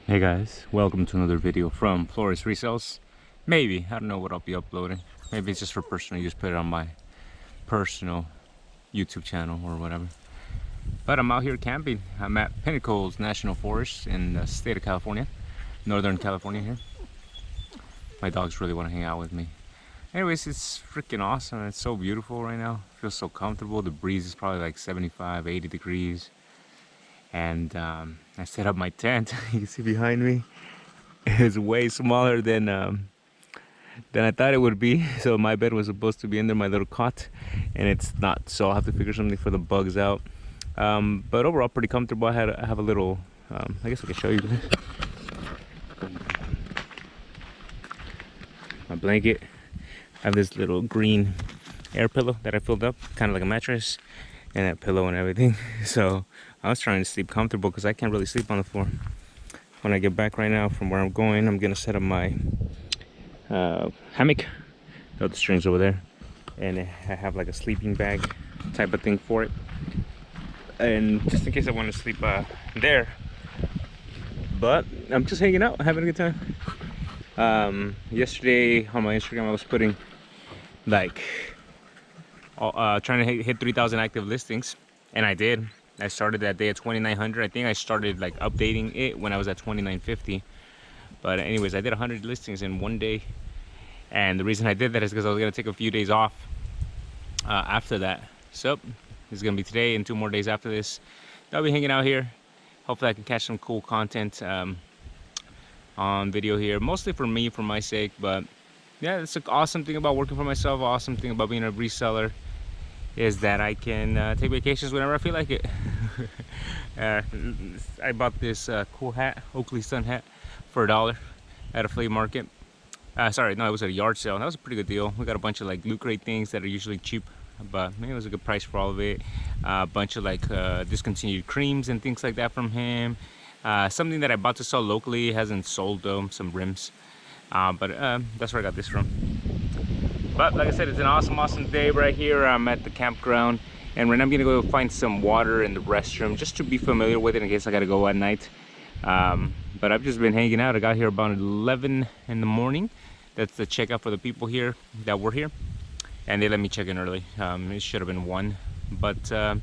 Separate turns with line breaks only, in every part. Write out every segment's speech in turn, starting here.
Hey guys, welcome to another video from Flores Resells. Maybe, I don't know what I'll be uploading. Maybe it's just for personal use, put it on my personal YouTube channel or whatever. But I'm out here camping. I'm at Pinnacles National Forest in the state of California, Northern California here. My dogs really want to hang out with me. Anyways, it's freaking awesome. It's so beautiful right now. It feels so comfortable. The breeze is probably like 75, 80 degrees. And I set up my tent. You can see behind me. It's way smaller than I thought it would be. So my bed was supposed to be in there, my little cot, and it's not. So I'll have to figure something for the bugs out. But overall, pretty comfortable. I have a little. I guess I can show you this. My blanket. I have this little green air pillow that I filled up, kind of like a mattress, and that pillow and everything. So I was trying to sleep comfortable because I can't really sleep on the floor. When I get back right now from where I'm going, I'm gonna set up my hammock. Got the strings over there, and I have like a sleeping bag type of thing for it, and just in case I want to sleep there. But I'm just hanging out, having a good time. Yesterday on my Instagram I was putting like trying to hit 3,000 active listings, and I did. I started that day at 2,900. I think I started like updating it when I was at 2,950. But anyways, I did 100 listings in one day, and the reason I did that is because I was gonna take a few days off after that. So it's gonna be today and 2 more days after this. I'll be hanging out here. Hopefully I can catch some cool content on video here, mostly for me, for my sake. But yeah, it's an awesome thing about working for myself. Awesome thing about being a reseller is that I can take vacations whenever I feel like it. I bought this cool hat, Oakley Sun hat, for $1 at a flea market. Sorry, no, it was at a yard sale. That was a pretty good deal. We got a bunch of like loot crate things that are usually cheap, but it was a good price for all of it. A bunch of like discontinued creams and things like that from him. Something that I bought to sell locally, hasn't sold though, some rims. But that's where I got this from. But like I said, it's an awesome day right here. I'm at the campground, and right now I'm gonna go find some water in the restroom just to be familiar with it in case I gotta go at night. But I've just been hanging out. I got here about 11 in the morning. That's the checkout for the people here that were here, and they let me check in early. It should have been 1, but yeah,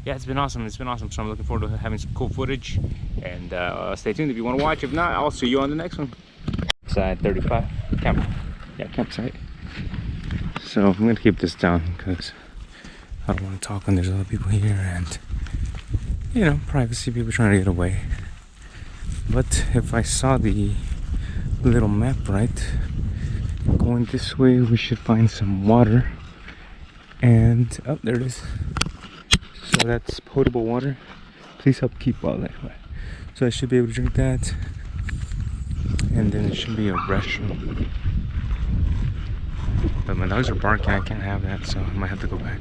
it's been awesome. It's been awesome. So I'm looking forward to having some cool footage, and stay tuned if you want to watch. If not, I'll see you on the next one. Side 35 campsite. So I'm gonna keep this down because I don't want to talk when there's other people here, and you know, privacy, people trying to get away. But if I saw the little map right, going this way we should find some water. And oh, there it is. So that's potable water. Please help keep all that. So I should be able to drink that, and then it should be a restroom. But my dogs are barking. I can't have that, so I might have to go back.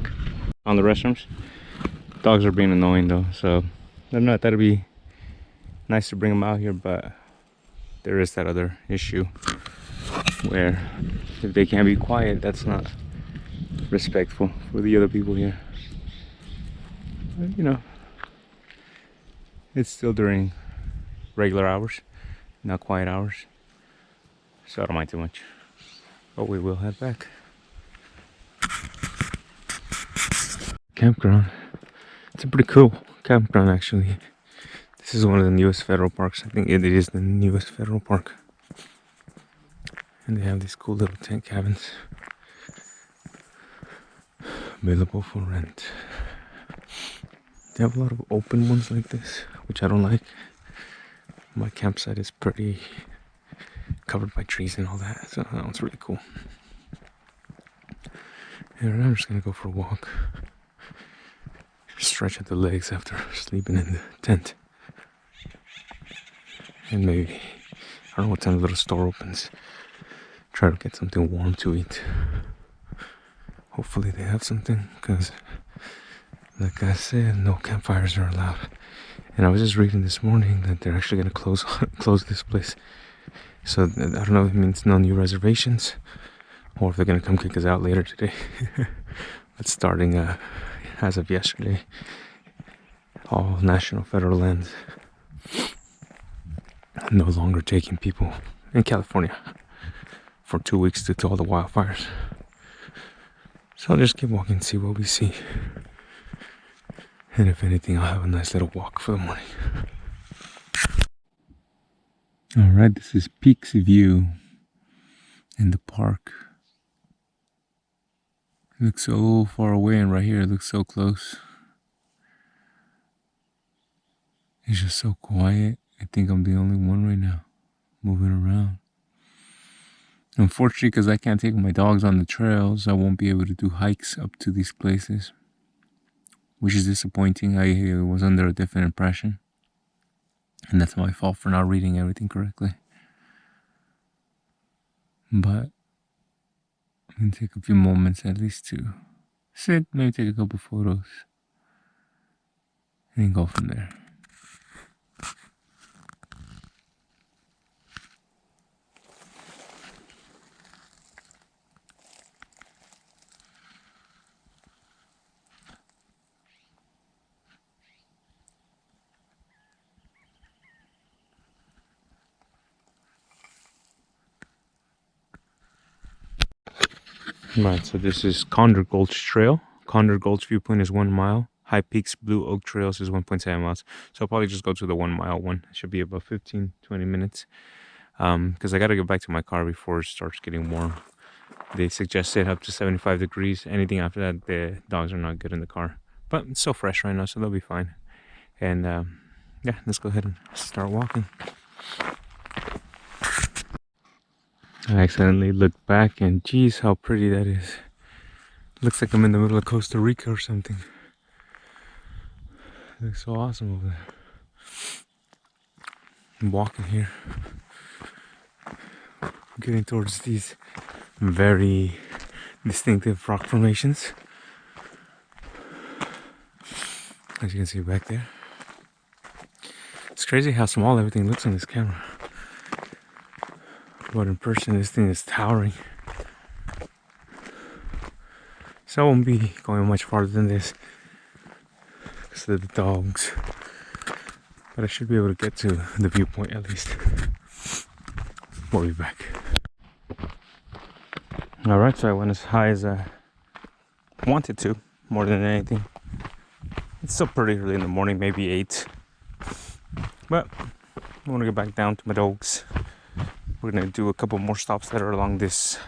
On the restrooms, dogs are being annoying though, so I don't know if that'd be nice to bring them out here, but there is that other issue where if they can't be quiet, that's not respectful for the other people here. But, you know, it's still during regular hours, not quiet hours, so I don't mind too much. But we will head back. Campground. It's a pretty cool campground actually. This is one of the newest federal parks. I think it is the newest federal park. And they have these cool little tent cabins available for rent. They have a lot of open ones like this, which I don't like. My campsite is pretty covered by trees and all that, so that one's really cool. And I'm just gonna go for a walk, stretch out the legs after sleeping in the tent, and maybe, I don't know what time the little store opens, try to get something warm to eat. Hopefully they have something, because like I said, no campfires are allowed. And I was just reading this morning that they're actually gonna close this place. So I don't know if it means no new reservations, or if they're gonna come kick us out later today. But starting as of yesterday, all national federal lands no longer taking people in California for 2 weeks due to all the wildfires. So I'll just keep walking and see what we see. And if anything, I'll have a nice little walk for the morning. Alright, this is Peaks View in the park. It looks so far away, and right here it looks so close. It's just so quiet. I think I'm the only one right now moving around. Unfortunately, because I can't take my dogs on the trails, I won't be able to do hikes up to these places, which is disappointing. I was under a different impression, and that's my fault for not reading everything correctly. But I'm going to take a few moments at least to sit, maybe take a couple photos, and then go from there. Right, so this is Condor Gulch Trail. Condor Gulch viewpoint is 1 mile. High Peaks Blue Oak Trails is 1.7 miles. So I'll probably just go to the 1 mile one. It should be about 15-20 minutes. Because I got to get back to my car before it starts getting warm. They suggested up to 75 degrees. Anything after that, the dogs are not good in the car. But it's so fresh right now, so they'll be fine. And yeah, let's go ahead and start walking. I accidentally looked back, and geez, how pretty that is. Looks like I'm in the middle of Costa Rica or something. It looks so awesome over there. I'm walking here, getting towards these very distinctive rock formations, as you can see back there. It's crazy how small everything looks on this camera, but in person this thing is towering. So I won't be going much farther than this because of the dogs, but I should be able to get to the viewpoint at least. We'll be back. Alright, so I went as high as I wanted to, more than anything. It's still pretty early in the morning, maybe 8. But I want to get back down to my dogs. We're going to do a couple more stops that are along this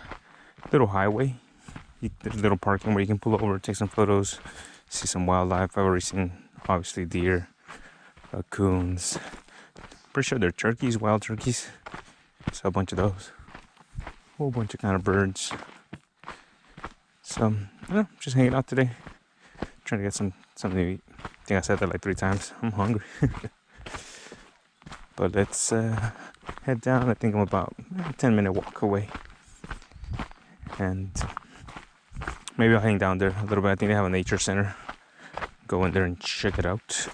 little highway. There's a little parking where you can pull over, take some photos, see some wildlife. I've already seen, obviously, deer, raccoons. Pretty sure they're turkeys, wild turkeys. So a bunch of those. A whole bunch of kind of birds. So, yeah, just hanging out today. Trying to get something to eat. I think I said that like 3 times. I'm hungry. But let's head down. I think I'm about a 10-minute walk away. And maybe I'll hang down there a little bit. I think they have a nature center. Go in there and check it out.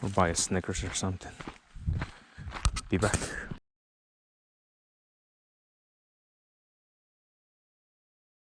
Or buy a Snickers or something. Be back.